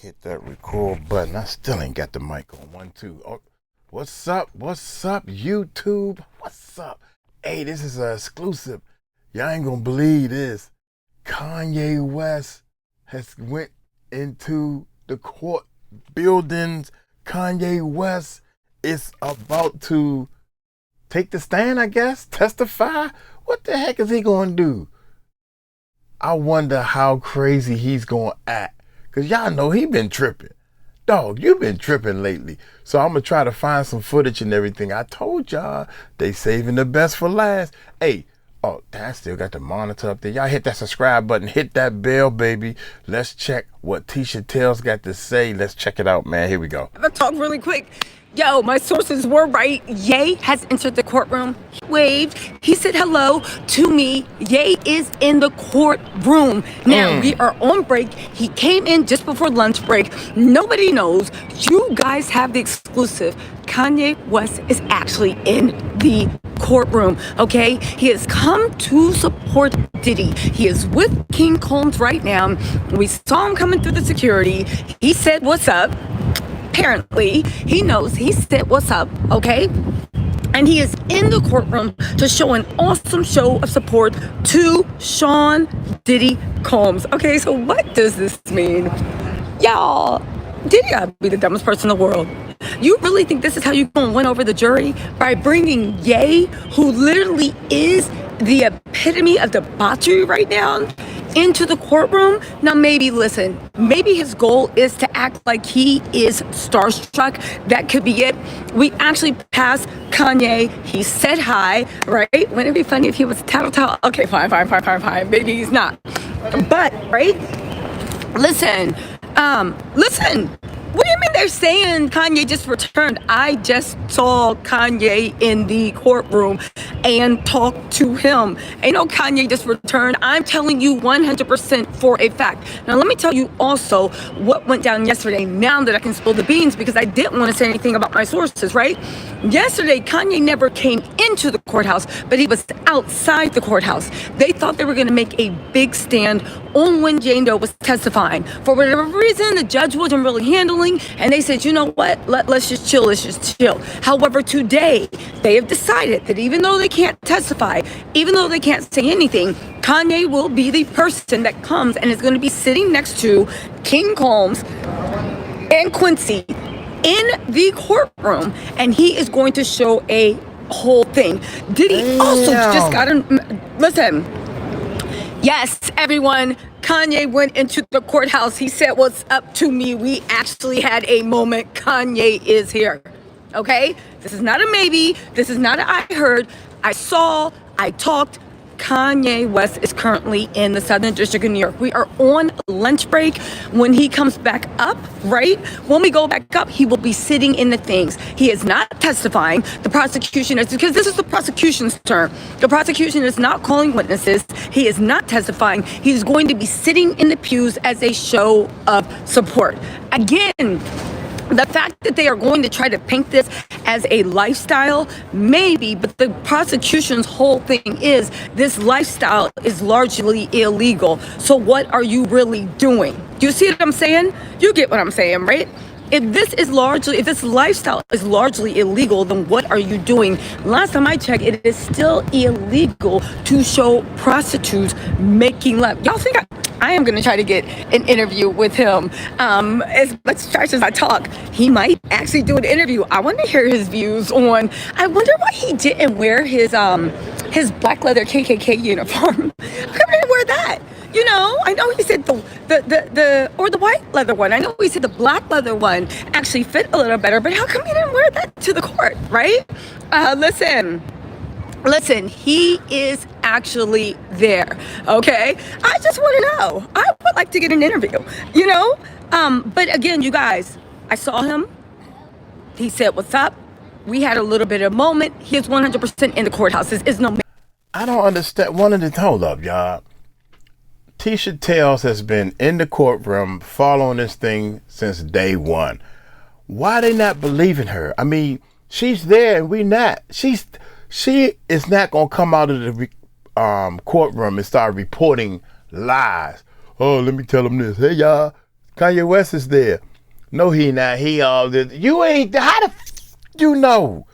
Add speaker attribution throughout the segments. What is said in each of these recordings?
Speaker 1: Hit that record button. I still ain't got the mic on. 1, 2. Oh, what's up? What's up, YouTube? What's up? Hey, this is an exclusive. Y'all ain't gonna believe this. Kanye West has went into the court buildings. Kanye West is about to take the stand, I guess, testify. What the heck is he gonna do? I wonder how crazy he's gonna act. Cause y'all know he been tripping. Dog, you been tripping lately. So I'm gonna try to find some footage and everything. I told y'all they saving the best for last. Hey, oh, I still got the monitor up there. Y'all hit that subscribe button, hit that bell, baby. Let's check what Tisha Tells got to say. Let's check it out, man. Here we go.
Speaker 2: I'm gonna talk really quick. Yo, my sources were right. Ye has entered the courtroom. He waved. He said hello to me. Ye is in the courtroom. Now, we are on break. He came in just before lunch break. Nobody knows. You guys have the exclusive. Kanye West is actually in the courtroom, okay? He has come to support Diddy. He is with King Combs right now. We saw him coming through the security. He said, "What's up?" Apparently, he knows. He said, "What's up?" Okay? And he is in the courtroom to show an awesome show of support to Sean Diddy Combs. Okay, so what does this mean? Y'all, Diddy gotta be the dumbest person in the world. You really think this is how you gonna win over the jury? By bringing Ye, who literally is the epitome of debauchery right now, into the courtroom? Now maybe, listen, maybe his goal is to act like he is starstruck. That could be it. We actually passed Kanye. He said hi, right? Wouldn't it be funny if he was tattle? Okay, fine. Maybe he's not. But, right? Listen. What do you mean they're saying Kanye just returned? I just saw Kanye in the courtroom and talked to him. Ain't no Kanye just returned. I'm telling you 100% for a fact. Now, let me tell you also what went down yesterday, now that I can spill the beans, because I didn't want to say anything about my sources, right? Yesterday, Kanye never came into the courthouse, but he was outside the courthouse. They thought they were going to make a big stand on when Jane Doe was testifying. For whatever reason, the judge wasn't really handling, and they said, you know what, let's just chill. However, today, they have decided that even though they can't testify, even though they can't say anything, Kanye will be the person that comes and is going to be sitting next to King Combs and Quincy in the courtroom, and he is going to show a whole thing. Diddy also just got listen. Yes, everyone, Kanye went into the courthouse. He said, "What's up?" to me. We actually had a moment. Kanye is here. Okay? This is not a maybe. This is not an I heard. I saw. I talked. Kanye West is currently in the Southern District of New York. We are on lunch break. When he comes back up, right? When we go back up, he will be sitting in the things. He is not testifying. The prosecution is, because this is the prosecution's turn. The prosecution is not calling witnesses. He is not testifying. He's going to be sitting in the pews as a show of support. Again, the fact that they are going to try to paint this as a lifestyle, maybe, but the prosecution's whole thing is this lifestyle is largely illegal. So what are you really doing? Do you see what I'm saying? You get what I'm saying, right? If this lifestyle is largely illegal, then what are you doing? Last time I checked, it is still illegal to show prostitutes making love. Y'all think I am going to try to get an interview with him. As much as I talk, he might actually do an interview. I want to hear his views on, I wonder why he didn't wear his black leather KKK uniform. How come he didn't wear that? You know, I know he said the white leather one. I know he said the black leather one actually fit a little better, but how come he didn't wear that to the court, right? Listen, he is actually there, okay? I just want to know. I would like to get an interview, you know? But again, you guys, I saw him. He said, "What's up?" We had a little bit of a moment. He is 100% in the courthouse. There is no...
Speaker 1: I don't understand. Hold up, y'all. Tisha Tells has been in the courtroom following this thing since day one. Why they not believing her? I mean, she's there and we not. She is not going to come out of the courtroom and start reporting lies. Oh, let me tell them this. Hey, y'all, Kanye West is there. No, he not. He all this. You ain't. How the you know?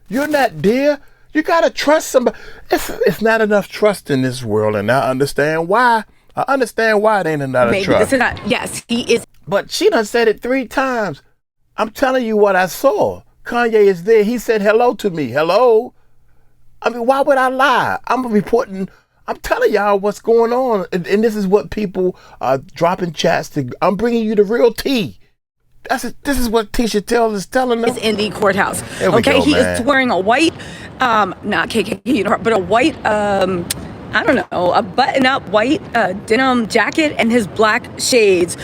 Speaker 1: You're not there. You gotta trust somebody. It's not enough trust in this world, and I understand why. I understand why it ain't enough
Speaker 2: Maybe
Speaker 1: trust.
Speaker 2: this is not. Yes, he is.
Speaker 1: But she done said it 3 times. I'm telling you what I saw. Kanye is there. He said hello to me. Hello. I mean, why would I lie? I'm reporting. I'm telling y'all what's going on, and this is what people are dropping chats to. I'm bringing you the real tea. This is what Tisha Tells is telling them.
Speaker 2: Is in the courthouse.
Speaker 1: Okay,
Speaker 2: he
Speaker 1: man.
Speaker 2: is wearing a white, not KKK uniform, but a white, I don't know, a button-up white denim jacket and his black shades.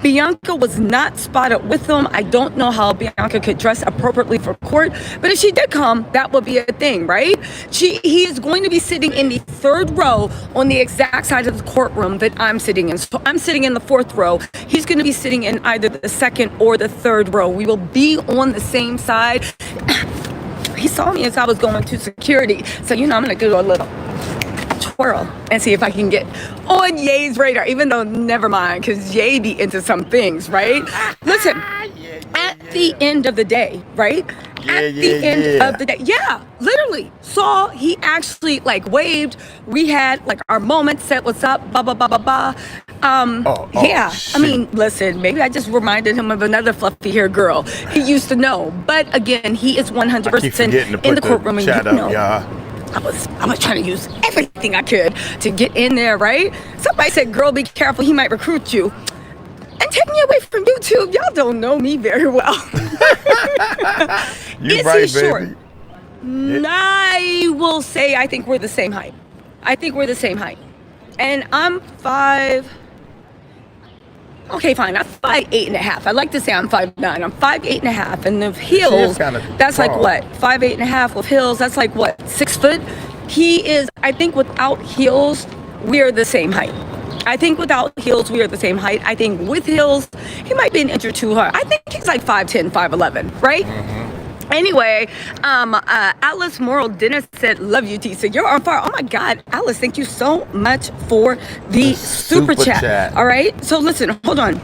Speaker 2: Bianca was not spotted with him. I don't know how Bianca could dress appropriately for court, but if she did come, that would be a thing, right? He is going to be sitting in the 3rd row on the exact side of the courtroom that I'm sitting in. So I'm sitting in the 4th row. He's going to be sitting in either the 2nd or the 3rd row. We will be on the same side. He saw me as I was going to security. So, I'm going to do a little twirl and see if I can get on Ye's radar, even though never mind, because Ye be into some things, right? Listen, at the end of the day, right? At the end of the day, literally saw he actually waved. We had our moment, said what's up, blah blah blah blah blah. I mean, listen, maybe I just reminded him of another fluffy hair girl he used to know, but again, he is 100% in the courtroom, and I was trying to use everything I could to get in there, right? Somebody said, girl, be careful, he might recruit you. And take me away from YouTube. Y'all don't know me very well.
Speaker 1: You're right, baby. Short?
Speaker 2: I will say I think we're the same height. And I'm 5... Okay, fine. I'm 5'8.5". I like to say I'm 5'9". I'm 5'8.5", and the heels, that's
Speaker 1: tall.
Speaker 2: like what? 5'8.5" with heels, that's like what? 6 foot? He is, I think without heels, we're the same height. I think without heels, we are the same height. I think with heels, he might be an inch or two higher. I think he's like 5'10", 5'11", right? Mm-hmm. Anyway, Alice Morrill Dennis said, love you, Tisha. You're on fire. Oh my God, Alice, thank you so much for the super chat. All right. So listen, hold on.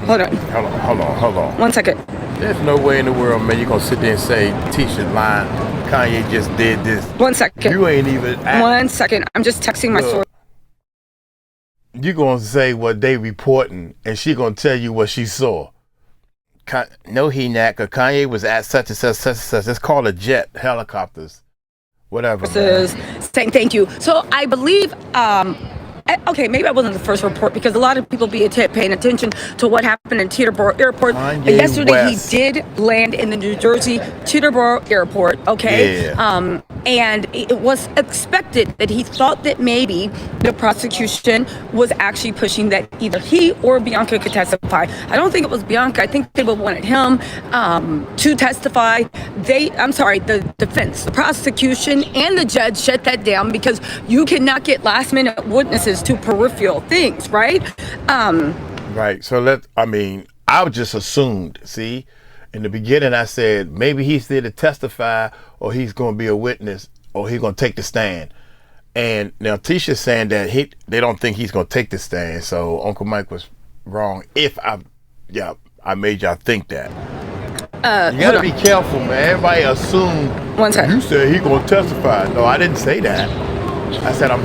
Speaker 2: 1 second.
Speaker 1: There's no way in the world, man, you're going to sit there and say, Tisha lying. Kanye just did this.
Speaker 2: 1 second.
Speaker 1: You ain't even.
Speaker 2: 1 second. I'm just texting my source.
Speaker 1: You're going to say what they reporting, and she going to tell you what she saw. No, he not, because Kanye was at such and such, such and such. It's called a jet, helicopters, whatever.
Speaker 2: Saying thank you. So I believe, okay, maybe I wasn't the first report, because a lot of people be paying attention to what happened in Teterboro Airport. Yesterday, West. He did land in the New Jersey Teterboro Airport, okay? Yeah. And it was expected that he thought that maybe the prosecution was actually pushing that either he or Bianca could testify. I don't think it was Bianca. I think they wanted him to testify. The defense, the prosecution, and the judge shut that down, because you cannot get last-minute witnesses to peripheral things, right?
Speaker 1: Right. So I just assumed, see? In the beginning, I said maybe he's there to testify, or he's going to be a witness, or he's going to take the stand. And now Tisha's saying that they don't think he's going to take the stand. So Uncle Mike was wrong. I made y'all think that. You got to be careful, man. Everybody assume.
Speaker 2: 1 second.
Speaker 1: You said he's going to testify. No, I didn't say that. I said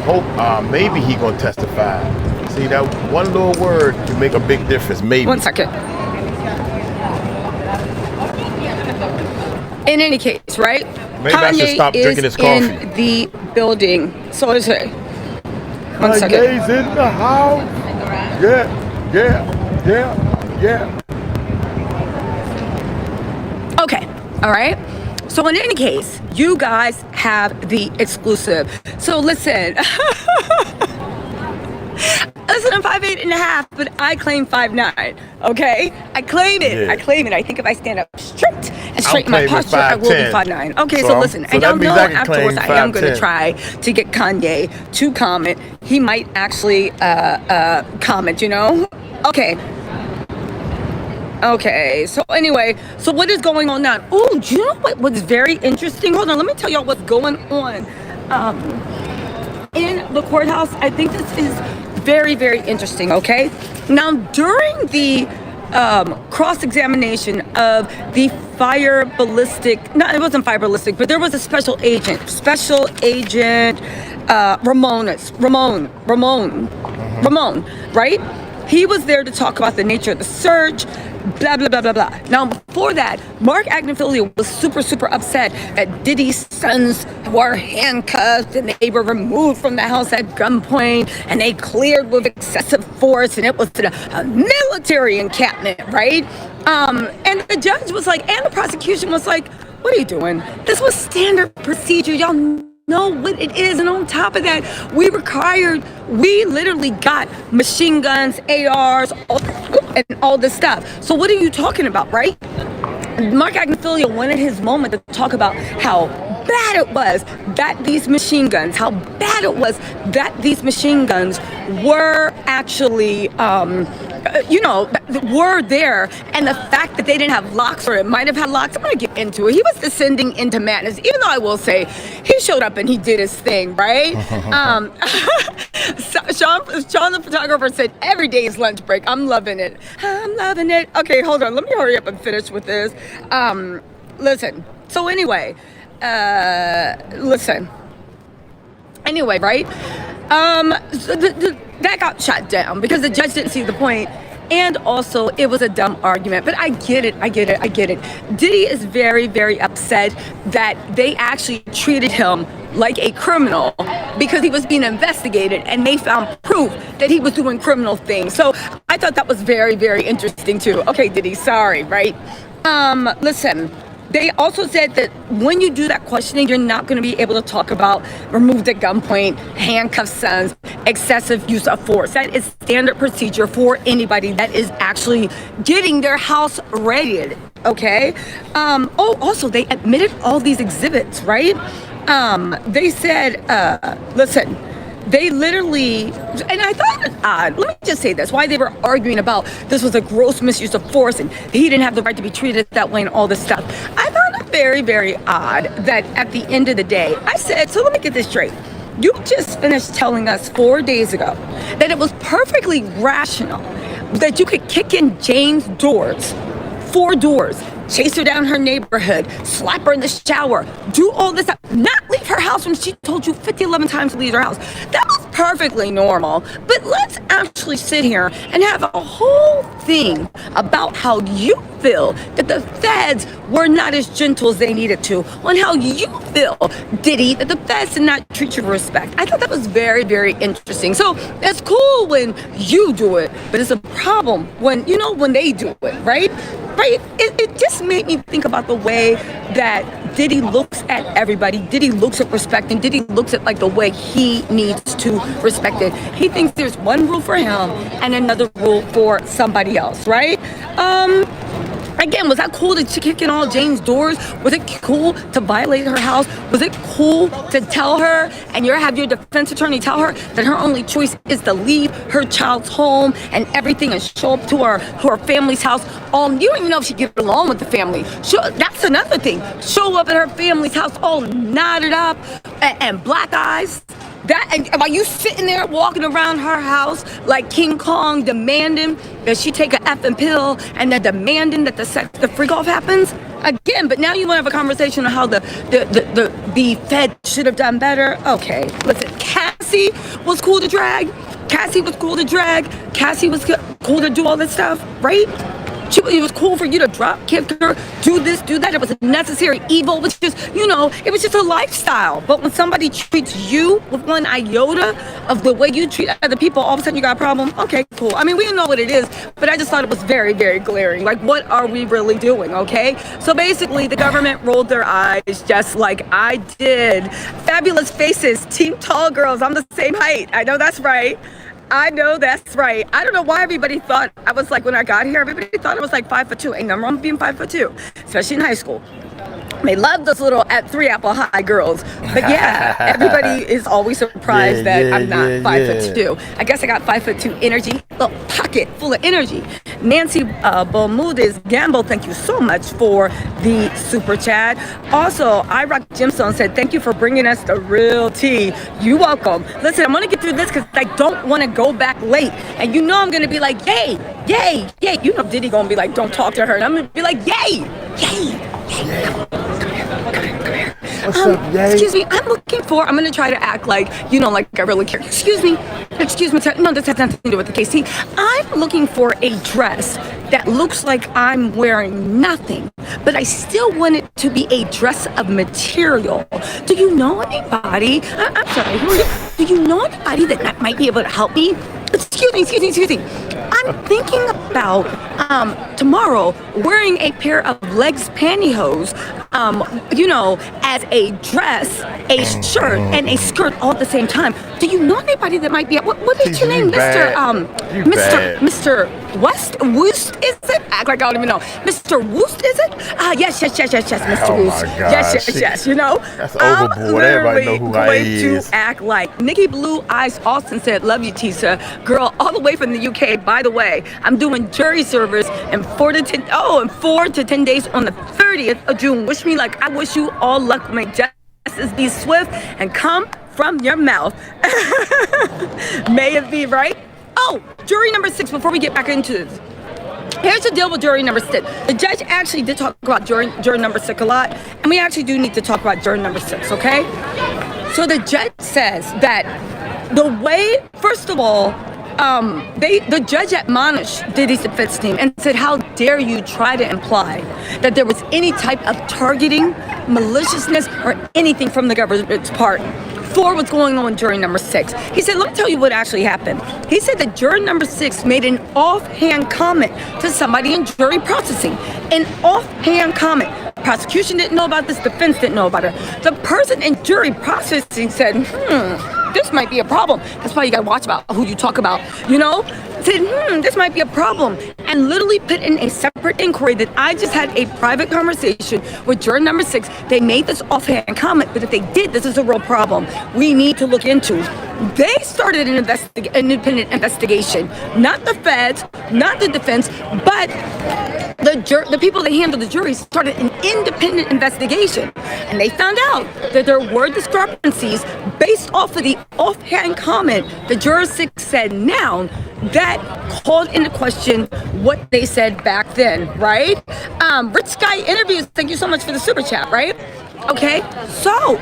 Speaker 1: maybe he's going to testify. See, that one little word can make a big difference. Maybe.
Speaker 2: 1 second. In any case, right?
Speaker 1: Maybe Kanye I should stop drinking this coffee.
Speaker 2: In the building. So what is it? 1 second.
Speaker 1: Kanye's in the house. Yeah.
Speaker 2: Okay. All right. So in any case, you guys have the exclusive. So listen. Listen, I'm 5'8.5", but I claim 5'9". Okay, I claim it. Yeah. I claim it. I think if I stand up straight and straighten my posture, I will be 5'9". Okay, so listen, and y'all know afterwards I am going to try to get Kanye to comment. He might actually comment. Okay, so anyway, so what is going on now? Oh, do you know what's very interesting? Hold on, let me tell y'all what's going on in the courthouse. I think this is very, very interesting, okay? Now, during the cross-examination of the it wasn't fire ballistic, but there was a special agent, Ramon, right? He was there to talk about the nature of the search, blah, blah, blah, blah, blah. Now, before that, Mark Agnifilo was super, super upset that Diddy's sons were handcuffed and they were removed from the house at gunpoint and they cleared with excessive force and it was a military encampment, right? And the judge was like, and the prosecution was like, what are you doing? This was standard procedure. Y'all know what it is. And on top of that, we literally got machine guns, ARs, and all this stuff. So what are you talking about, right? Mark Agnifilo wanted his moment to talk about how bad it was that these machine guns were actually, were there, and the fact that they didn't have locks, or it might have had locks. I'm gonna get into it. He was descending into madness, even though I will say he showed up and he did his thing, right? Sean, the photographer, said every day is lunch break. I'm loving it. Okay, hold on. Let me hurry up and finish with this. Listen. So anyway, right? That got shot down because the judge didn't see the point. And also, it was a dumb argument. But I get it. Diddy is very, very upset that they actually treated him like a criminal because he was being investigated and they found proof that he was doing criminal things. So I thought that was very, very interesting too. Okay, Diddy, sorry, right? Listen. They also said that when you do that questioning, you're not going to be able to talk about removed at gunpoint, handcuffed sons, excessive use of force. That is standard procedure for anybody that is actually getting their house raided, okay? Also, they admitted all these exhibits, right? They said, listen, they literally, and I thought it was odd. Let me just say this, why they were arguing about this was a gross misuse of force and he didn't have the right to be treated that way and all this stuff. I found it very, very odd that at the end of the day, I said, so let me get this straight. You just finished telling us 4 days ago that it was perfectly rational that you could kick in Jane's doors, 4 doors, chase her down her neighborhood, slap her in the shower, do all this stuff, not leave her house when she told you 11 times to leave her house. That was perfectly normal. But let's actually sit here and have a whole thing about how you feel that the feds were not as gentle as they needed to, on how you feel, Diddy, that the feds did not treat you with respect. I thought that was very, very interesting. So it's cool when you do it, but it's a problem when they do it, right? Right? It just made me think about the way that Diddy looks at everybody. Diddy looks at respect, and Diddy looks at like the way he needs to respect it. He thinks there's one rule for him and another rule for somebody else, right? Again, was that cool to kick in all Jane's doors? Was it cool to violate her house? Was it cool to tell her, and have your defense attorney tell her that her only choice is to leave her child's home and everything and show up to her family's house? You don't even know if she get along with the family. That's another thing. Show up at her family's house all knotted up and black eyes. And while you sitting there walking around her house like King Kong, demanding that she take a effing pill and then demanding that the freak off happens again. But now you want to have a conversation on how the Fed should have done better. Okay, listen, Cassie was cool to drag. Cassie was cool to do all this stuff, right? It was cool for you to drop kick her, do this, do that. It was a necessary evil, which is, it was just a lifestyle. But when somebody treats you with one iota of the way you treat other people, all of a sudden you got a problem. Okay, cool. I mean, we don't know what it is, but I just thought it was very, very glaring. Like, what are we really doing, okay? So basically, the government rolled their eyes just like I did. Fabulous faces, team tall girls. I'm the same height. I know that's right. I don't know why everybody thought I was like, when I got here, everybody thought I was like 5'2". Ain't nothing wrong with being 5'2", especially in high school. They love those little 3 Apple High girls. But yeah, everybody is always surprised that I'm not 5'2". I guess I got 5'2" energy, little pocket full of energy. Nancy Bermudez Gamble, thank you so much for the super chat. Also, I Rock Gemstone said, thank you for bringing us the real tea. You're welcome. Listen, I'm going to get through this because I don't want to go back late. And you know I'm going to be like, yay, yay, yay. You know Diddy going to be like, don't talk to her. And I'm going to be like, yay, yay, yay.
Speaker 1: What's up, yay?
Speaker 2: Excuse me, I'm going to try to act like, you know, like I really care. Excuse me, no, this has nothing to do with the case. See, I'm looking for a dress that looks like I'm wearing nothing, but I still want it to be a dress of material. Do you know anybody? I'm sorry, who are you? Do you know anybody that might be able to help me? Excuse me. I'm thinking about tomorrow wearing a pair of legs pantyhose, you know, as a dress, a shirt, and a skirt all at the same time. Do you know anybody that might be? What is your name, Mr. Woost? Is it? Act like I don't even know. Mr. Woost, is it? Yes, Mr. Woost. Yes. You know,
Speaker 1: that's overboard. Everybody know who I is.
Speaker 2: Going to act like Nikki Blue Eyes Austin said, "Love you, Tisha, girl, all the way from the UK." By the way, I'm doing jury service in 4 to 10 days on the 30th of June. Wish me luck. I wish you all luck. May justice be swift and come from your mouth. May it be right. Oh, jury number 6. Before we get back into this, here's the deal with jury number 6. The judge actually did talk about jury number 6 a lot, and we actually do need to talk about jury number 6. Okay. So the judge says that the way, first of all, the judge admonished Diddy's defense team and said, how dare you try to imply that there was any type of targeting, maliciousness, or anything from the government's part for what's going on in jury number 6. He said, let me tell you what actually happened. He said that jury number 6 made an offhand comment to somebody in jury processing. An offhand comment. Prosecution didn't know about this, defense didn't know about it. The person in jury processing said, this might be a problem. That's why you gotta watch about who you talk about, you know? Said, this might be a problem. And literally put in a separate inquiry that I just had a private conversation with juror number 6. They made this offhand comment, but if they did, this is a real problem we need to look into. They started an independent investigation. Not the feds, not the defense, but the people that handle the jury started an independent investigation. And they found out that there were discrepancies based off of the offhand comment the juror 6 said now that called into question what they said back then, right? Rich Sky Interviews, thank you so much for the super chat, right? Okay, so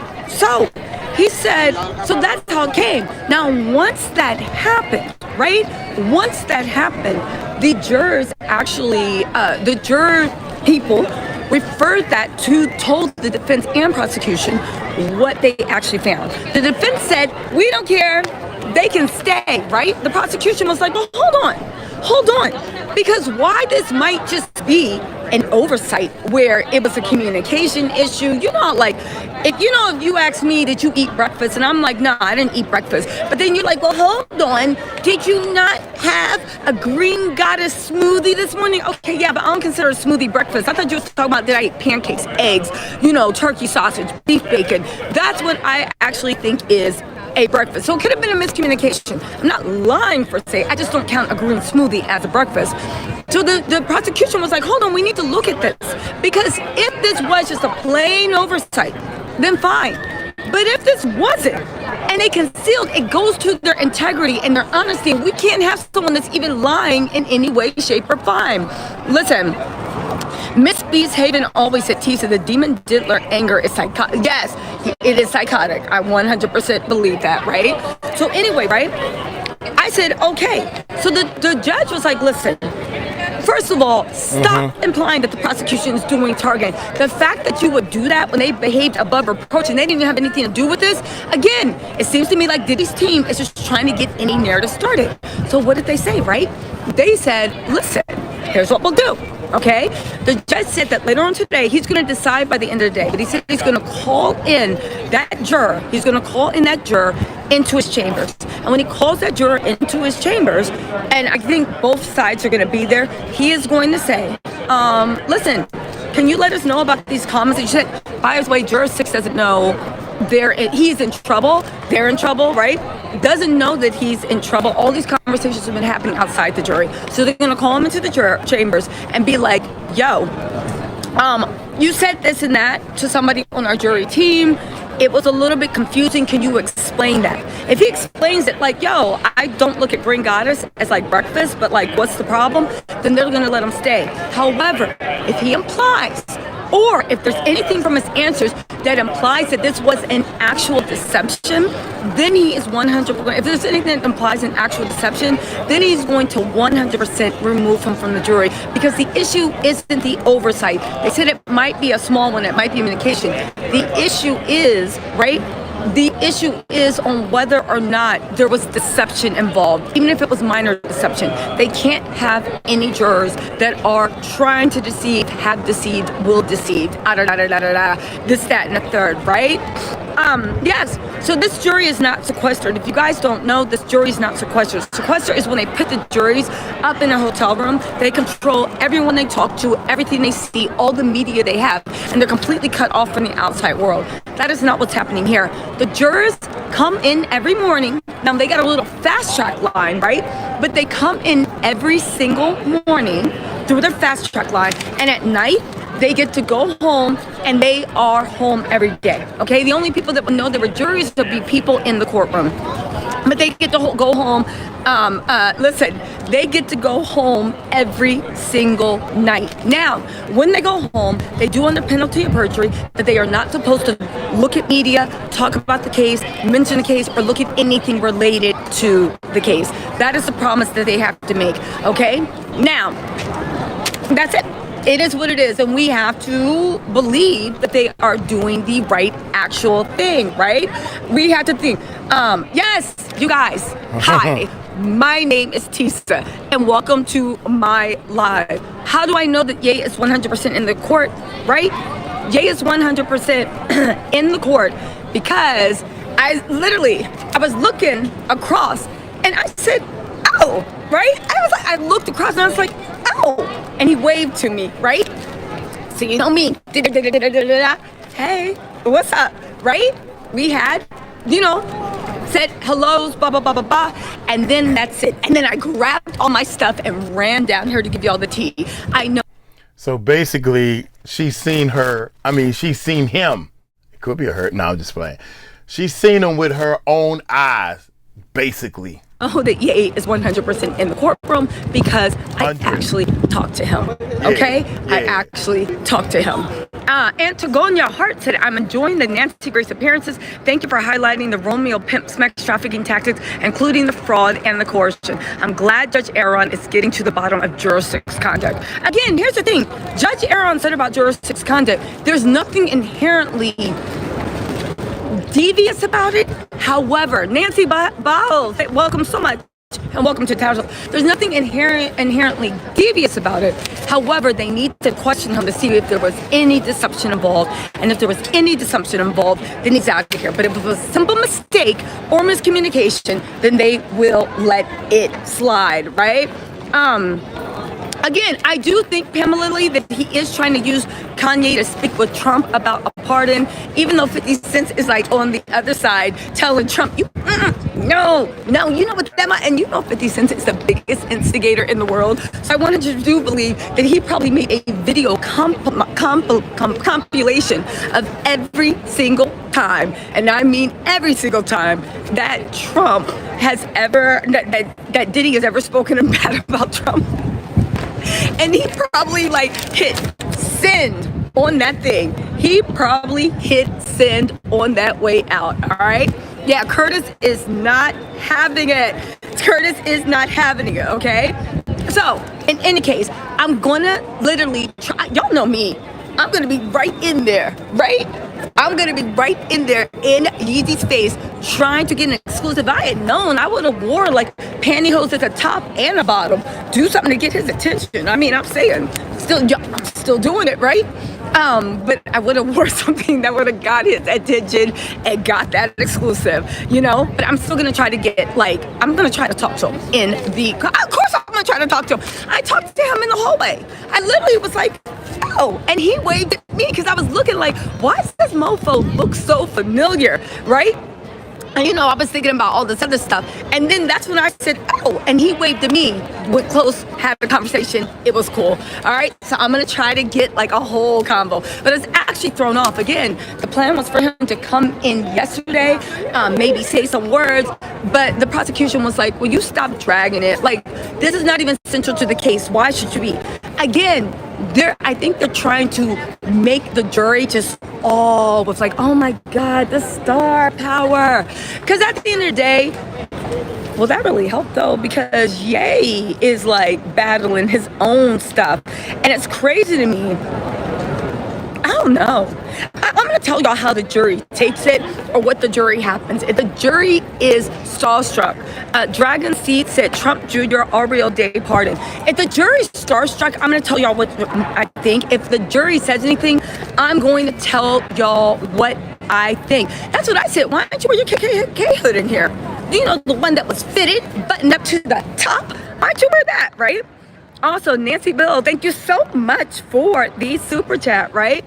Speaker 2: he said, so that's how it came. Now, once that happened, right? Once that happened, the jurors actually, the juror people referred that told the defense and prosecution what they actually found. The defense said, we don't care, they can stay, right? The prosecution was like, well, hold on, because why this might just be an oversight where it was a communication issue. You know, like, if you ask me, did you eat breakfast? And I'm like, no, I didn't eat breakfast. But then you're like, well, hold on, did you not have a green goddess smoothie this morning? Okay, yeah, but I don't consider a smoothie breakfast. I thought you were talking about, did I eat pancakes, eggs, turkey sausage, beef bacon? That's what I actually think is a breakfast. So it could have been a miscommunication. I'm not lying per se. I just don't count a green smoothie as a breakfast. So the prosecution was like, hold on, we need to look at this. Because if this was just a plain oversight, then fine. But if this wasn't, and they concealed, it goes to their integrity and their honesty. We can't have someone that's even lying in any way, shape, or form. Listen, Miss Beeshaven always said, Tisha, the demon diddler anger is psychotic. Yes, it is psychotic. I 100% believe that, right? So anyway, right? I said, okay. So the judge was like, listen, first of all, stop implying that the prosecution is doing targeting. The fact that you would do that when they behaved above reproach and they didn't even have anything to do with this, again, it seems to me like Diddy's team is just trying to get any narrative started. So what did they say, right? They said, listen, here's what we'll do. Okay? The judge said that later on today, he's going to decide by the end of the day. But he said he's going to call in that juror. He's going to call in that juror into his chambers. And when he calls that juror into his chambers, and I think both sides are going to be there, he is going to say, listen, can you let us know about these comments? And you said, by his way, juror 6 doesn't know. He's in trouble. They're in trouble, right? doesn't know that he's in trouble. All these conversations have been happening outside the jury. So they're gonna call him into the chambers and be like, yo, you said this and that to somebody on our jury team. It was a little bit confusing. Can you explain that? If he explains it like, yo, I don't look at Green Goddess as like breakfast, but like, what's the problem? Then they're gonna let him stay. However, if he implies, or if there's anything from his answers that implies that this was an actual deception, then he is 100%. If there's anything that implies an actual deception, then he's going to 100% remove him from the jury, because the issue isn't the oversight. They said it might be a small one, it might be communication. The issue is, right? The issue is on whether or not there was deception involved, even if it was minor deception. They can't have any jurors that are trying to deceive, have deceived, will deceive, this, that, and the third, right? Yes, so this jury is not sequestered. If you guys don't know, this jury is not sequestered. Sequester is when they put the juries up in a hotel room. They control everyone they talk to, everything they see, all the media they have, and they're completely cut off from the outside world. That is not what's happening here. The jurors come in every morning. Now, they got a little fast track line, right? But they come in every single morning through their fast track line, and at night, they get to go home, and they are home every day, okay? The only people that would know there were juries would be people in the courtroom. But they get to go home, listen, they get to go home every single night. Now, when they go home, they do under penalty of perjury that they are not supposed to look at media, talk about the case, mention the case, or look at anything related to the case. That is the promise that they have to make, okay? Now, that's it. It is what it is, and we have to believe that they are doing the right actual thing, right? We have to think, yes, you guys, hi, my name is Tisha, and welcome to my live. How do I know that Ye is 100% in the court, right? Ye is 100% in the court because I was looking across, and I said, oh, right? I looked across, and I was like, oh, and he waved to me, right? So you know me, hey, what's up, right? We had, said hellos, blah, blah, blah, blah, blah, and then that's it. And then I grabbed all my stuff and ran down here to give you all the tea. I know.
Speaker 1: So basically, she's seen him. It could be a her. No, I'm just playing. She's seen him with her own eyes, basically.
Speaker 2: Oh, that Ye is 100% in the courtroom because I actually talked to him, okay? Yeah. I actually talked to him. And Tagonia Hart said, I'm enjoying the Nancy Grace appearances. Thank you for highlighting the Romeo pimp sex trafficking tactics, including the fraud and the coercion. I'm glad Judge Aaron is getting to the bottom of Juror 6 conduct. Again, here's the thing. Judge Aaron said about Juror 6 conduct, there's nothing inherently devious about it. However, Nancy Bowles, welcome so much, and welcome to Tower. There's nothing inherently devious about it. However, they need to question him to see if there was any deception involved, and if there was any deception involved, then he's out of here. But if it was a simple mistake or miscommunication, then they will let it slide, right? Again, I do think, Pamela Lee, that he is trying to use Kanye to speak with Trump about a pardon, even though 50 Cent is like on the other side telling Trump, no, you know what that might, and you know 50 Cent is the biggest instigator in the world. So I wanted you to believe that he probably made a video compilation of every single time, and I mean every single time that Trump has ever, that Diddy has ever spoken bad about Trump. And he probably hit send on that thing. He probably hit send on that way out. All right. Yeah, Curtis is not having it. Curtis is not having it. Okay. So in any case, I'm gonna literally try. Y'all know me. I'm gonna be right in there, right? I'm gonna be right in there in Yeezy's face, trying to get an exclusive. If I had known, I would have wore pantyhose at the top and the bottom. Do something to get his attention. I mean, I'm saying, I'm still doing it, right? But I would have wore something that would have got his attention and got that exclusive, But I'm still gonna try to get, I'm gonna try to talk to him of course I'm gonna try to talk to him. I talked to him in the hallway. I literally was like, oh, and he waved at me because I was looking like, why does this mofo look so familiar, right? And I was thinking about all this other stuff. And then that's when I said, oh, and he waved to me, went close, had a conversation. It was cool. All right. So I'm going to try to get like a whole convo. But it's actually thrown off. Again, the plan was for him to come in yesterday, maybe say some words. But the prosecution was like, will you stop dragging it? Like, this is not even central to the case. Why should you be? Again, I think they're trying to make the jury just all was like, oh my God, the star power. Because at the end of the day, well, that really helped though, because Ye is like battling his own stuff. And it's crazy to me. I don't know. I'm going to tell y'all how the jury takes it or what the jury happens. If the jury is starstruck, Dragon Seed said Trump Jr. Ariel Day pardon. If the jury's starstruck, I'm going to tell y'all what I think. If the jury says anything, I'm going to tell y'all what I think. That's what I said. Why don't you wear your KKK hood in here? The one that was fitted, buttoned up to the top. Why don't you wear that, right? Also, Nancy Bill, thank you so much for the super chat, right?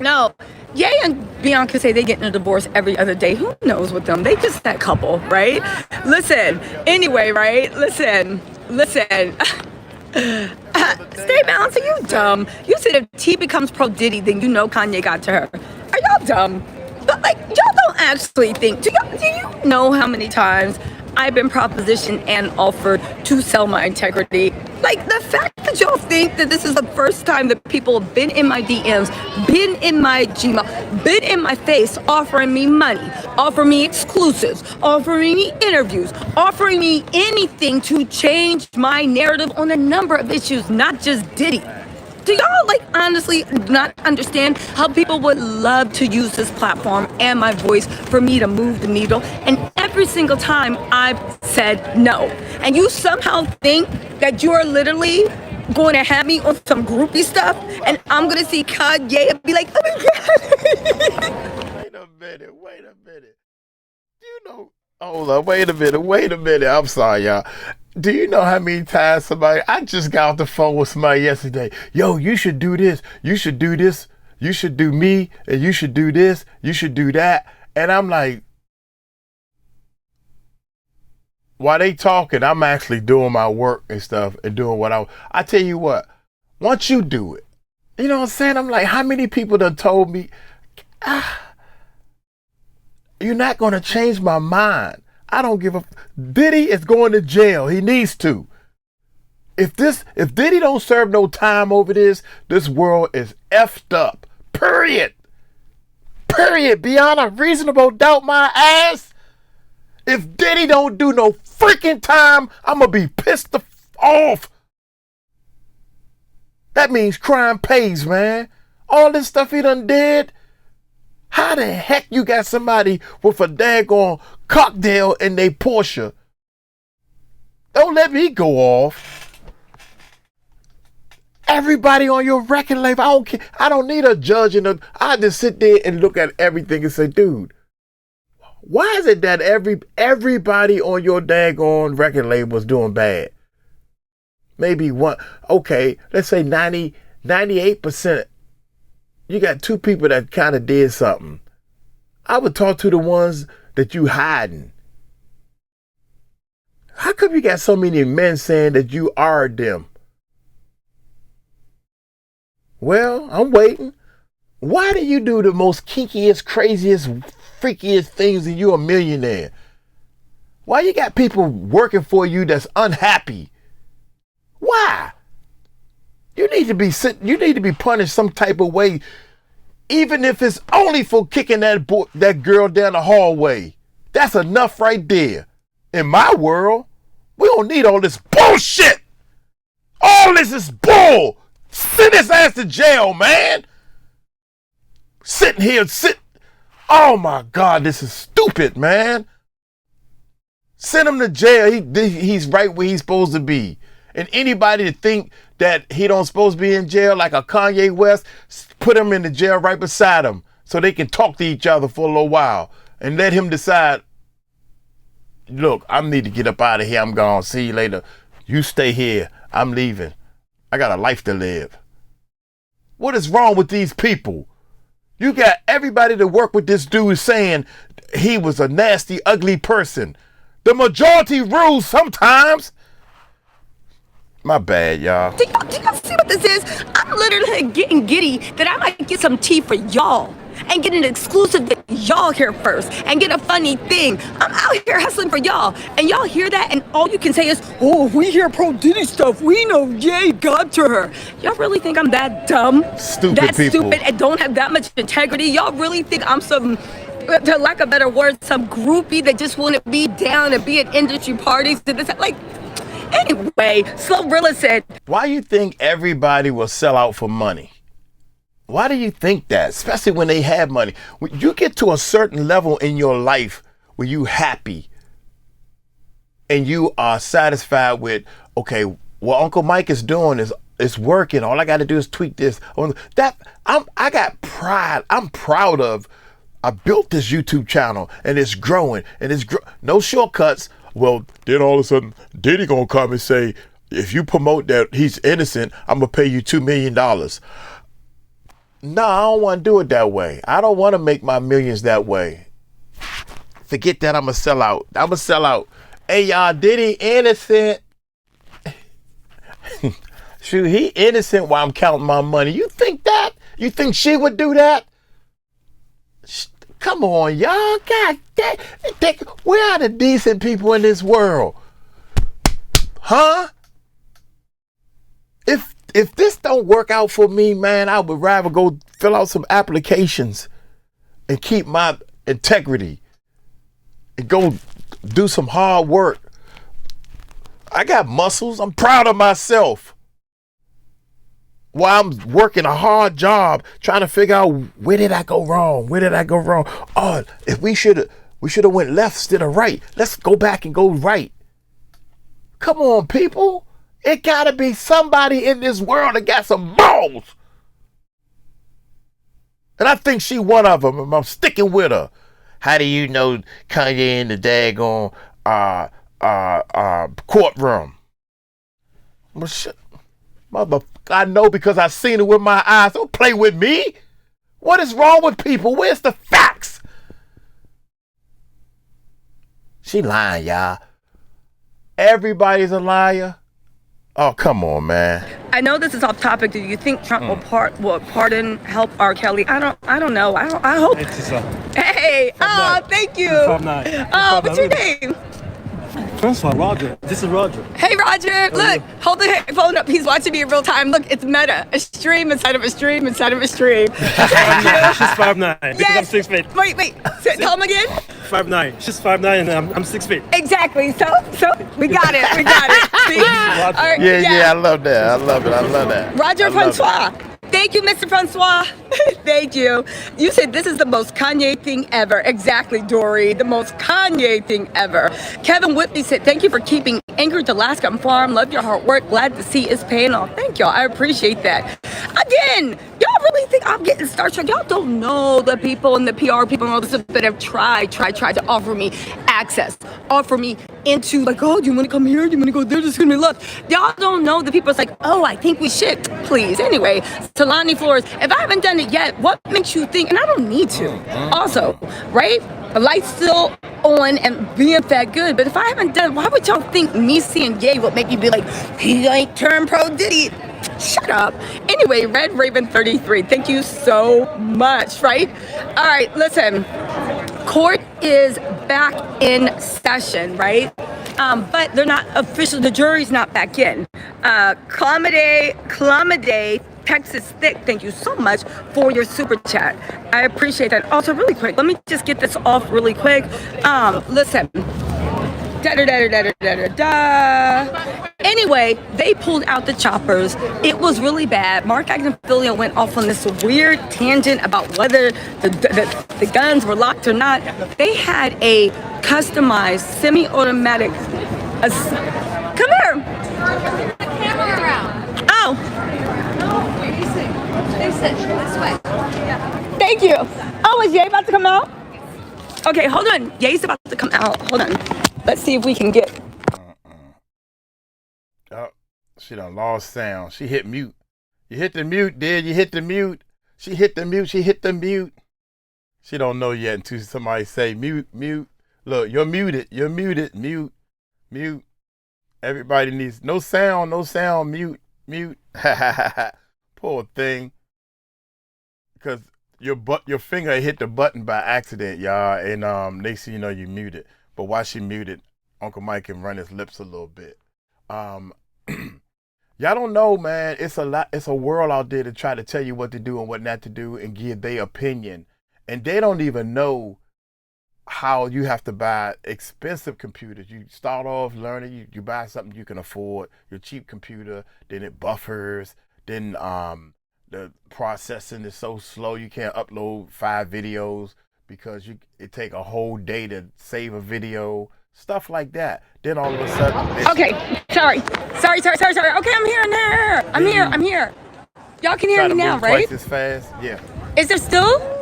Speaker 2: No, Ye and Bianca say they get in a divorce every other day. Who knows with them? They just that couple, right? Listen, anyway, right? Listen. Stay balanced. Are you dumb? You said if T becomes pro Diddy, then Kanye got to her. Are y'all dumb? But like, y'all don't actually think. Do you know how many times I've been propositioned and offered to sell my integrity? Like, the fact that y'all think that this is the first time that people have been in my DMs, been in my Gmail, been in my face, offering me money, offering me exclusives, offering me interviews, offering me anything to change my narrative on a number of issues, not just Diddy. Do y'all honestly not understand how people would love to use this platform and my voice for me to move the needle? And every single time I've said no. And you somehow think that you are literally going to have me on some groupie stuff and I'm going to see Kanye and be like, oh my God.
Speaker 1: Wait a minute. Hold on, wait a minute. I'm sorry, y'all. Do you know how many times I just got off the phone with somebody yesterday. Yo, you should do this. You should do this. You should do me. And you should do this. You should do that. And I'm like, while they talking, I'm actually doing my work and stuff and doing what I tell you what, once you do it, you know what I'm saying? I'm like, how many people done told me, you're not going to change my mind. I don't give a. Diddy is going to jail. He needs to. If Diddy don't serve no time over this world is effed up. Period. Beyond a reasonable doubt, my ass. If Diddy don't do no freaking time, I'm gonna be pissed off. That means crime pays, man. All this stuff he done did. How the heck you got somebody with a daggone cocktail in their Porsche? Don't let me go off. Everybody on your record label, I don't care. I don't need a judge. I just sit there and look at everything and say, dude, why is it that everybody on your daggone record label is doing bad? Maybe one, okay, let's say 98%. You got two people that kind of did something. I would talk to the ones that you hiding. How come you got so many men saying that you are them? Well, I'm waiting. Why do you do the most kinkiest, craziest, freakiest things and you're a millionaire? Why you got people working for you that's unhappy? Why? You need to be punished some type of way, even if it's only for kicking that girl down the hallway. That's enough right there. In my world, we don't need all this bullshit. All this is bull. Send his ass to jail, man. Sitting here, oh my God, this is stupid, man. Send him to jail. He's right where he's supposed to be. And anybody to think that he don't supposed to be in jail, like a Kanye West, put him in the jail right beside him so they can talk to each other for a little while and let him decide, look, I need to get up out of here. I'm gone. See you later. You stay here. I'm leaving. I got a life to live. What is wrong with these people? You got everybody to work with this dude saying he was a nasty, ugly person. The majority rules sometimes. My bad, y'all.
Speaker 2: Do y'all see what this is? I'm literally getting giddy that I might get some tea for y'all and get an exclusive that y'all hear first and get a funny thing. I'm out here hustling for y'all, and y'all hear that, and all you can say is, oh, we hear pro Diddy stuff. We know Ye got to her. Y'all really think I'm that dumb?
Speaker 1: Stupid
Speaker 2: that
Speaker 1: people.
Speaker 2: Stupid and don't have that much integrity? Y'all really think I'm some, to lack of a better word, some groupie that just want to be down and be at industry parties and this, like, anyway, Slowrilla said,
Speaker 1: why you think everybody will sell out for money? Why do you think that? Especially when they have money. When you get to a certain level in your life where you happy and you are satisfied with, okay, what Uncle Mike is doing is working. All I got to do is tweak this. I got pride. I'm proud of. I built this YouTube channel and it's growing and no shortcuts. Well, then all of a sudden, Diddy gonna come and say, if you promote that he's innocent, I'm gonna pay you $2 million. No, I don't want to do it that way. I don't want to make my millions that way. Forget that. I'm a sellout. I'm a sellout. Hey, y'all, Diddy innocent. Shoot, he innocent while I'm counting my money. You think that? You think she would do that? Come on, y'all. God damn. Where are the decent people in this world? Huh? If this don't work out for me, man, I would rather go fill out some applications and keep my integrity and go do some hard work. I got muscles. I'm proud of myself. While I'm working a hard job trying to figure out where did I go wrong? Where did I go wrong? Oh, if we should have went left instead of right. Let's go back and go right. Come on, people. It gotta be somebody in this world that got some balls. And I think she one of them, and I'm sticking with her. How do you know Kanye in the daggone courtroom? Well, shit. I know because I seen it with my eyes. Don't play with me. What is wrong with people? Where's the facts? She lying, y'all. Everybody's a liar. Oh, come on, man.
Speaker 2: I know this is off topic. Do you think Trump will help R. Kelly? I don't know. I hope. Hey, thank you.
Speaker 3: 5'9".
Speaker 2: Oh, what's your name?
Speaker 3: Francois, Roger. This is Roger.
Speaker 2: Hey, Roger. Look, hold the phone up. He's watching me in real time. Look, it's meta. A stream inside of a stream inside of a stream. Thank you.
Speaker 3: She's 5'9". Because
Speaker 2: Yes.
Speaker 3: I'm 6 feet.
Speaker 2: Wait. Tell him again.
Speaker 3: 5'9". She's 5'9" and I'm 6 feet.
Speaker 2: Exactly. So we got it. See? All right,
Speaker 1: Yeah, I love that. I love that.
Speaker 2: Roger Francois. Thank you, Mr. Francois. Thank you. You said this is the most Kanye thing ever. Exactly, Dory. The most Kanye thing ever. Kevin Whitney said, thank you for keeping Anchorage Alaska Farm. Love your hard work. Glad to see it's paying off. Thank y'all. I appreciate that. Again, y'all really think I'm getting starstruck? Y'all don't know the people and the PR people and all this stuff that have tried to offer me access, offer me into like, oh, you want to come here? You want to go there? This is going to be love. Y'all don't know the people. It's like, oh, I think we should. Please. Anyway, Talani Flores, if I haven't done it yet, what makes you think? And I don't need to. Also, right? The light's still on and being that good. But if I haven't done it, why would y'all think me seeing Ye would make you be like, he ain't turned pro Diddy? Shut up. Anyway, Red Raven 33, thank you so much, right? All right, listen. Court is back in session, right? But they're not official. The jury's not back in. Clamade, Texas Thick, thank you so much for your super chat. I appreciate that. Also, really quick, let me just get this off really quick. Listen. Anyway, they pulled out the choppers. It was really bad. Mark Agnafilio went off on this weird tangent about whether the guns were locked or not. They had a customized semi-automatic. Come here.
Speaker 4: The camera around.
Speaker 2: Oh.
Speaker 4: They sit this way.
Speaker 2: Thank you. Oh, is Ye about to come out? Okay, hold on. Ye's about to come out. Hold on. Let's see if we can get.
Speaker 1: Oh, she done lost sound. She hit mute. You hit the mute, dude. You hit the mute. She hit the mute. She don't know yet until somebody say mute, mute. Look, you're muted. You're muted. Mute, mute. Everybody needs no sound, mute, mute. Poor thing. Because your finger hit the button by accident, y'all, and next thing you know you muted. But while she muted, Uncle Mike can run his lips a little bit. Y'all don't know, man. It's a world out there to try to tell you what to do and what not to do and give their opinion. And they don't even know how you have to buy expensive computers. You start off learning, you buy something you can afford, your cheap computer, then it buffers, then the processing is so slow you can't upload 5 videos because it take a whole day to save a video, stuff like that. Then all of a sudden...
Speaker 2: Okay, sorry. Okay, I'm here. Y'all can hear me now, right?
Speaker 1: Twice as fast? Yeah.
Speaker 2: Is there still?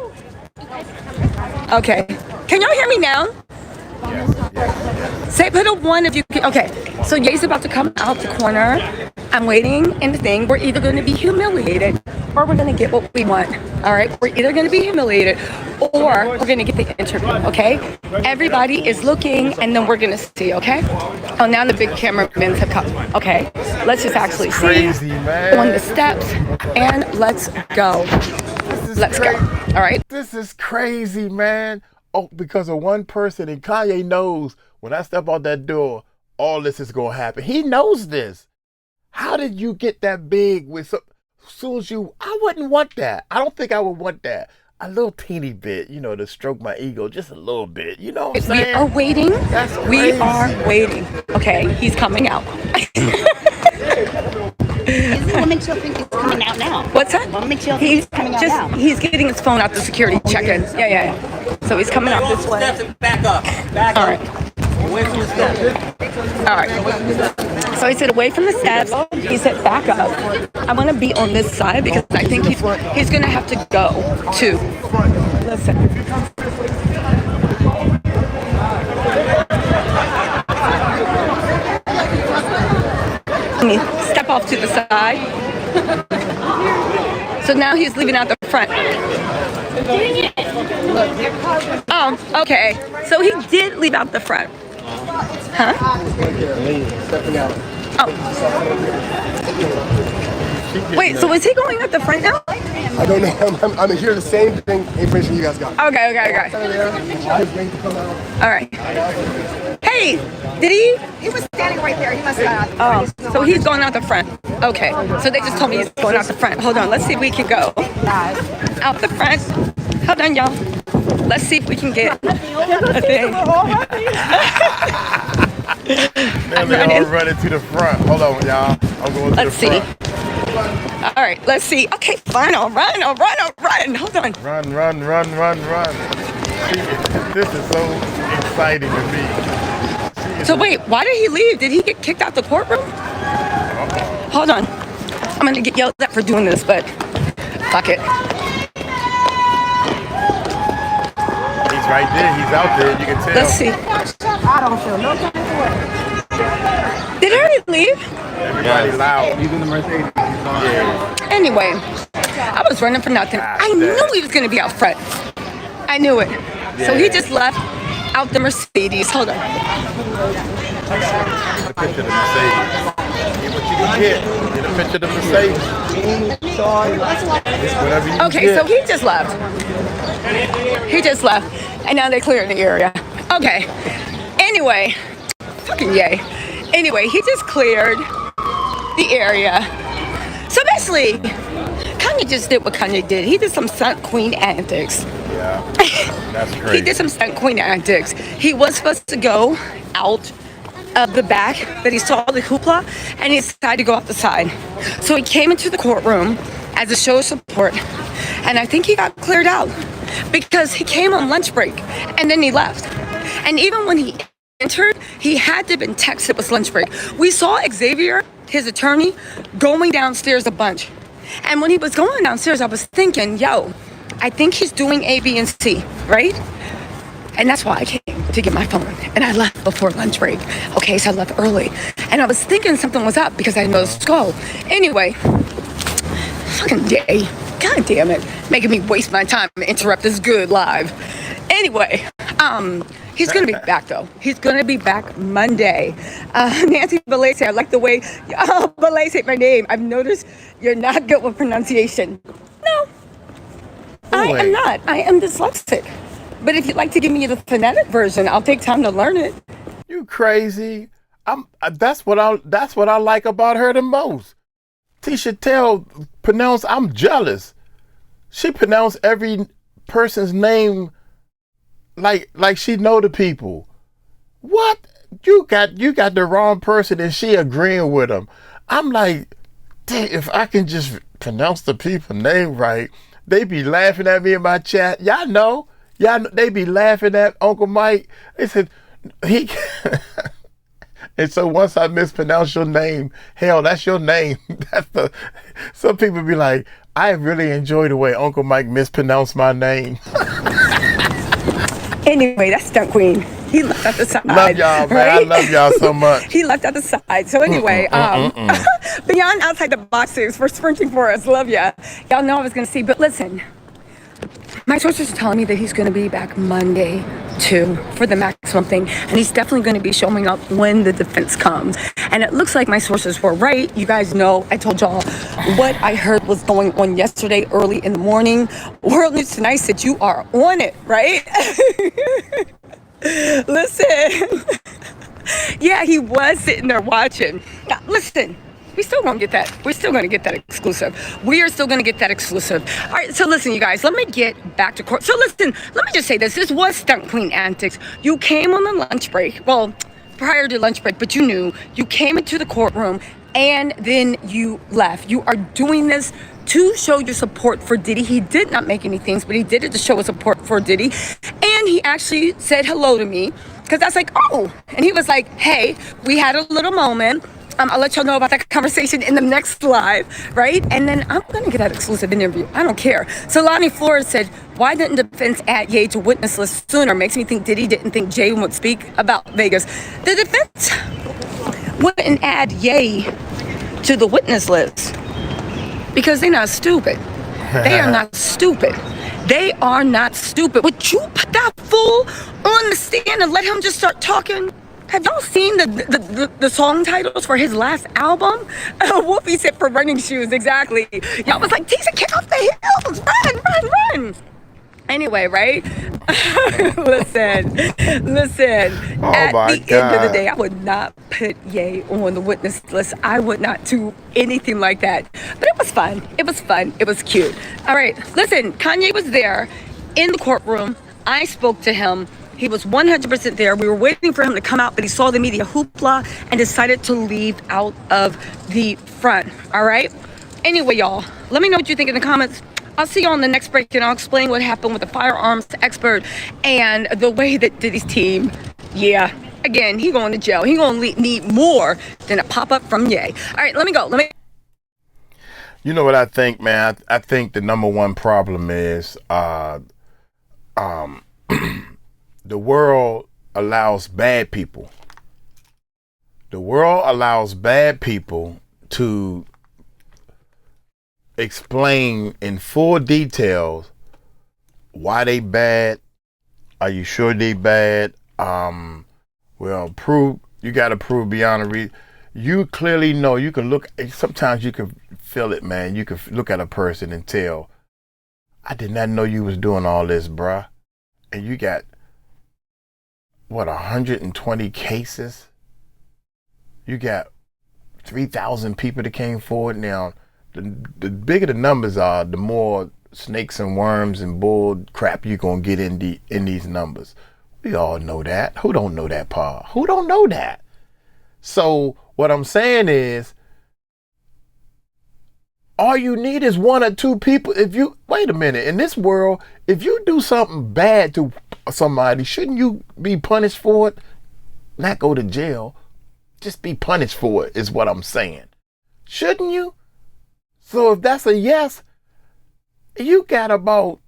Speaker 2: Okay. Can y'all hear me now?
Speaker 1: Yes.
Speaker 2: Say, put a 1 if you can. Okay, so Ye's about to come out the corner. I'm waiting in the thing. We're either going to be humiliated or we're going to get what we want. All right? We're either going to be humiliated or we're going to get the interview, okay? Everybody is looking and then we're going to see, okay? Oh, now the big cameramen have come. Okay, let's just actually see
Speaker 1: crazy, man.
Speaker 2: on the steps and let's go. Let's go. All right?
Speaker 1: This is crazy, man. Oh, because of one person, and Kanye knows when I step out that door, all this is going to happen. He knows this. How did you get that big with so soon as you... I wouldn't want that. I don't think I would want that. A little teeny bit, to stroke my ego just a little bit. You know what I'm saying?
Speaker 2: We are waiting.
Speaker 1: That's
Speaker 2: We
Speaker 1: crazy.
Speaker 2: are waiting. Okay, he's coming out.
Speaker 4: What makes you think he's coming out now?
Speaker 2: What's that?
Speaker 4: What makes you think he's coming out now?
Speaker 2: He's getting his phone out the security check-in. Yeah. So he's coming out this way.
Speaker 5: Steps and back up.
Speaker 2: All right.
Speaker 5: Away from the steps.
Speaker 2: All right. So he said away from the steps. He said back up. I want to be on this side because I think he's going to have to go too. Listen. Let me step off to the side. So now he's leaving out the front. Oh, okay. So he did leave out the front. Huh? Oh. Wait, so is he going out the front now?
Speaker 6: I don't know. I'm hearing the same thing information you guys got.
Speaker 2: Okay.
Speaker 6: I was waiting to come out.
Speaker 2: All right. Hey, did he?
Speaker 4: He was standing right there. He must have.
Speaker 2: Oh, so he's going out the front. Okay, so they just told me he's going out the front. Hold on, let's see if we can go out the front. Hold on, y'all. Let's see if we can get a thing.
Speaker 1: Man, they all running to the front. Hold on, y'all. I'm going to
Speaker 2: Let's
Speaker 1: the front.
Speaker 2: see. All right, let's see. Okay, fine. I'll run. Hold on.
Speaker 1: Run. This is so exciting to me.
Speaker 2: So wait, why did he leave? Did he get kicked out the courtroom? Hold on. I'm gonna get yelled at for doing this, but fuck it.
Speaker 1: He's right there. He's out there. You can tell.
Speaker 2: Let's see.
Speaker 4: I don't feel no kind of way.
Speaker 2: Did he already leave?
Speaker 1: Everybody loud.
Speaker 6: He's in the Mercedes.
Speaker 1: Yeah.
Speaker 2: Anyway, I was running for nothing. I knew he was gonna be out front. I knew it. So he just left out the Mercedes. Hold on.
Speaker 1: The picture of the Mercedes. Get what you can get. Get a picture of the Mercedes. Whatever you
Speaker 2: Okay,
Speaker 1: get.
Speaker 2: so he just left. And now they cleared the area. Okay. Anyway, fucking yay. Anyway, he just cleared the area. So basically, Kanye just did what Kanye did. He did some stunt queen antics.
Speaker 1: Yeah. That's crazy.
Speaker 2: He did some stunt queen antics. He was supposed to go out of the back, but he saw the hoopla and he decided to go out the side. So he came into the courtroom as a show of support, and I think he got cleared out because he came on lunch break and then he left. And even when he entered, he had to have been texted it was lunch break. We saw Xavier, his attorney, going downstairs a bunch. And when he was going downstairs, I was thinking, yo, I think he's doing A, B, and C, right? And that's why I came to get my phone. And I left before lunch break. Okay, so I left early. And I was thinking something was up because I didn't know the skull. Anyway, fucking day. God damn it. Making me waste my time and interrupt this good live. Anyway, he's going to be back, though. He's going to be back Monday. Nancy Belay, I like the way Belay said my name. I've noticed you're not good with pronunciation. No, I am not. I am dyslexic. But if you'd like to give me the phonetic version, I'll take time to learn it.
Speaker 1: You crazy? That's what I like about her the most. Tisha Tells I'm jealous. She pronounced every person's name like she know the people. What? You got the wrong person and she agreeing with them. I'm like, dang, if I can just pronounce the people's name right, they be laughing at me in my chat. Y'all know, they be laughing at Uncle Mike. They said, he... And so once I mispronounce your name, hell, that's your name. Some people be like, I really enjoy the way Uncle Mike mispronounced my name.
Speaker 2: Anyway, that's Stunt Queen. He left out the side.
Speaker 1: Love y'all, man.
Speaker 2: Right?
Speaker 1: I love y'all so much.
Speaker 2: He left out the side. So anyway, beyond outside the boxes for sprinting for us. Love ya. Y'all know I was going to see, but listen. My sources are telling me that he's going to be back Monday, too, for the maximum thing. And he's definitely going to be showing up when the defense comes. And it looks like my sources were right. You guys know, I told y'all what I heard was going on yesterday early in the morning. World News Tonight said you are on it, right? Listen. Yeah, he was sitting there watching. Now, listen. We still gonna get that. We're still gonna get that exclusive. We are still gonna get that exclusive. All right, so listen, you guys, let me get back to court. So listen, let me just say this. This was Stunt Queen antics. You came on the lunch break. Well, prior to lunch break, but you knew. You came into the courtroom and then you left. You are doing this to show your support for Diddy. He did not make any things, but he did it to show his support for Diddy. And he actually said hello to me because I was like, oh. And he was like, hey, we had a little moment. I'll let y'all know about that conversation in the next live, right? And then I'm going to get that exclusive interview. I don't care. So Lonnie Flores said, why didn't defense add Ye to witness list sooner? Makes me think Diddy didn't think Jay would speak about Vegas. The defense wouldn't add Ye to the witness list because they're not stupid. They are not stupid. They are not stupid. Would you put that fool on the stand and let him just start talking? Have y'all seen the song titles for his last album? Wolfie said for running shoes, exactly. Y'all was like, Tisha, kick off the heels, run. Anyway, right? Listen.
Speaker 1: Oh
Speaker 2: At
Speaker 1: my
Speaker 2: the
Speaker 1: God.
Speaker 2: end of the day, I would not put Ye on the witness list. I would not do anything like that. But it was fun. It was cute. All right, listen, Kanye was there in the courtroom. I spoke to him. He was 100% there. We were waiting for him to come out, but he saw the media hoopla and decided to leave out of the front. All right? Anyway, y'all, let me know what you think in the comments. I'll see you on the next break, and I'll explain what happened with the firearms expert and the way that Diddy's team, yeah, again, he going to jail. He going to need more than a pop-up from Ye. All right, let me go.
Speaker 1: You know what I think, man? I think the number one problem is the world allows bad people. The world allows bad people to explain in full details why they bad. Are you sure they bad? Well, prove. You got to prove beyond a reason. You clearly know. You can look. Sometimes you can feel it, man. You can look at a person and tell, I did not know you was doing all this, bruh. And you got, what, 120 cases? You got 3,000 people that came forward. Now, the bigger the numbers are, the more snakes and worms and bull crap you're going to get in these numbers. We all know that. Who don't know that, Pa? Who don't know that? So what I'm saying is, all you need is one or two people. If you, wait a minute, in this world, if you do something bad to somebody, shouldn't you be punished for it? Not go to jail. Just be punished for it is what I'm saying. Shouldn't you? So if that's a yes, you got about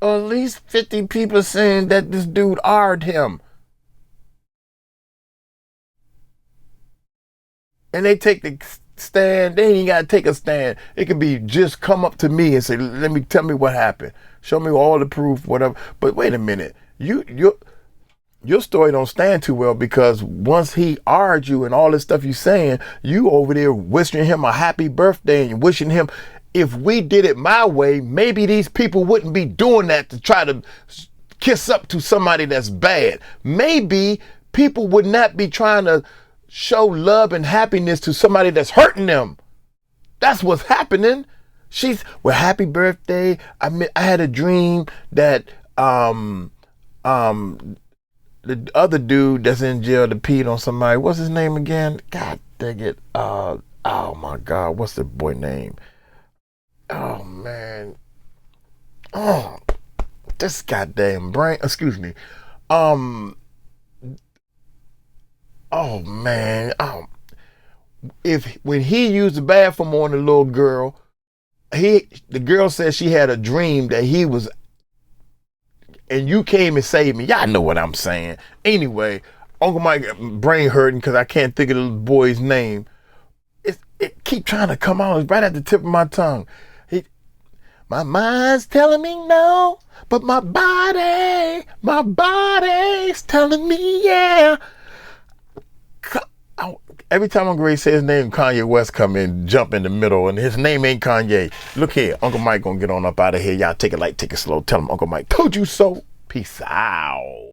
Speaker 1: at least 50 people saying that this dude R-ed him. And they take stand. They ain't gotta take a stand. It could be just come up to me and say, tell me what happened. Show me all the proof, whatever. But wait a minute. Your story don't stand too well, because once he argued and all this stuff you saying, you over there wishing him a happy birthday and wishing him, if we did it my way, maybe these people wouldn't be doing that to try to kiss up to somebody that's bad. Maybe people would not be trying to show love and happiness to somebody that's hurting them. That's what's happening. Well, happy birthday. I had a dream that the other dude that's in jail that peed on somebody, what's his name again? God dang it. Oh my God, what's the boy name? Oh man. Oh, this goddamn brain, excuse me. Oh man. When he used the bathroom on the little girl, the girl said she had a dream that he was, and you came and saved me. Y'all know what I'm saying. Anyway, Uncle Mike brain hurting because I can't think of the little boy's name. It keep trying to come out. It's right at the tip of my tongue. My mind's telling me no, but my body's telling me yeah. Every time Uncle Ray says his name, Kanye West come in, jump in the middle, and his name ain't Kanye. Look here, Uncle Mike gonna get on up out of here. Y'all take it light, take it slow. Tell him Uncle Mike told you so. Peace out.